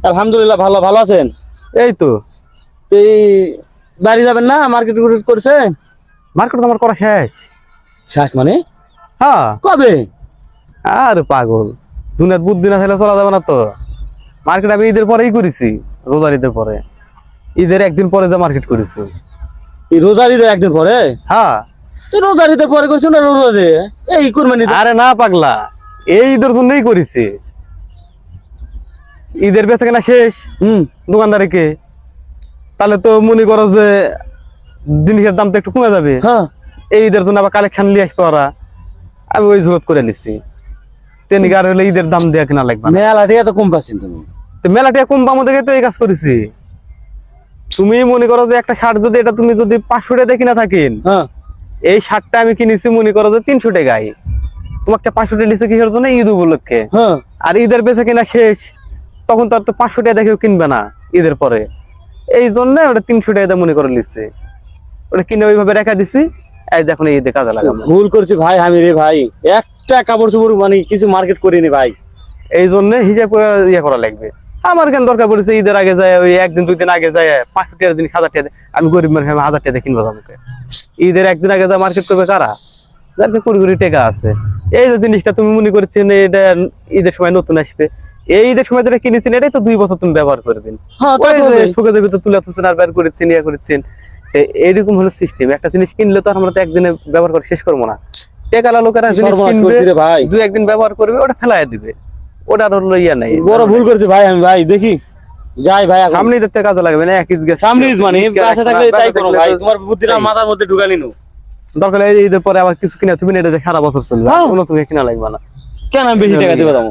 আলহামদুলিল্লাহ ভালো ভালো আছেন? এই তো এই বাড়ি যাবেন না? মার্কেট করছেন? মার্কেট আমার করা শেষ। শেষ মানে? হ্যাঁ। কবে? আর পাগল, দুনিয়ার বুদ্ধি না থাকলে চলা যাবে না তো। মার্কেট আমি ঈদের পরেই করেছি, রোজার ঈদের পরে। ঈদের একদিন পরে যা মার্কেট করেছি। এই রোজার ঈদের একদিন পরে? হ্যাঁ। তো রোজার ঈদের পরে করছেন না রোজা? এই কুরবানি? আরে না পাগলা, এই ঈদের জন্যই করেছি। ঈদের বেচা কেনা শেষ দোকানদারিকে, তাহলে তো মনে করো যে জিনিসের দাম তো একটু কমে যাবে। হ্যাঁ। এই ঈদের জন্য আবার কালেকশন লিয়ে করা, আমি ওই জোরত করে নিচ্ছি। তেনিক আর হলে ঈদের দাম দেওয়া কিনা লাগবে না। মেলা ঠিক তো কম পাচ্ছেন তুমি। তো মেলাটিয়া কম পামো দেখে তো এই কাজ করেছি। তুমি মনে করো যে একটা শার্ট যদি এটা তুমি যদি 500 টাকা কিনা থাকেন, হ্যাঁ, এই শার্টটা আমি কিনেছি মনে করো যে 300 টাকায়, তোমাকে 500 টাকা নিচে কিসের জন্য? ঈদ উপলক্ষে। হ্যাঁ। আর ঈদের বেচা কিনা শেষ, তখন তো আর তো 500 টাকা দেখেও কিনবে না ঈদের পরে। এই জন্য ওটা 300 টাকা মনে করে নিচ্ছে, ওটা কিনে ওইভাবে রেখা দিছি। এই যে এখন ঈদে কাজে লাগাবো। ভুল করছি ভাই আমি রে ভাই, একটা কাপড় চোপড় মানে কিছু মার্কেট করিনি ভাই। এই জন্য হিসাব করে ইয়ে করা লাগবে। আমার কেন দরকার পড়েছে ঈদের আগে যায়, ওই একদিন দুই দিন আগে যায় 500 টাকার জিনিস 1000 টাকা, আমি গরিব মানুষ 1000 টাকা কিনবো আমাকে? ঈদের একদিন আগে যা মার্কেট করবে কারা? যার কোটি কোটি টাকা আছে। এই যে জিনিসটা তুমি মনে করছেন এটা ঈদের সময় নতুন আসবে, এই ঈদের সময় যেটা কিনেছেন এটাই তো 2 বছর তুমি ব্যবহার করবেন। চোখে দেবে তো তুলে তুলছেন আর বের করেছেন, ইয়া করছেন। এইরকম হলো সিস্টেম। একটা জিনিস কিনলে তো আমরা তো একদিনে ব্যবহার করে শেষ করবো না। টেকালা লোকেরা জিনিস কিনবে, 2 একদিন ব্যবহার করবে, ওটা ফেলাই দিবে। ওটা হলো ইয়া নাই। বড় ভুল করছি ভাই আমি ভাই। দেখি যাই ভাই, সামনে দেখতে কাজে লাগবে না। এক ঈদ গেছে সামনে মানে বাসা থাকলে তাই করো ভাই, তোমার বুদ্ধিটা মাথার মধ্যে ঢুকালি নো। দরকার ঈদের পরে আবার কিছু কিনা তুমি এটা সারা বছর চলবে, কোনো তুমি কিনা লাগবে না। কেন আমি বেশি টাকা দিবা দাও?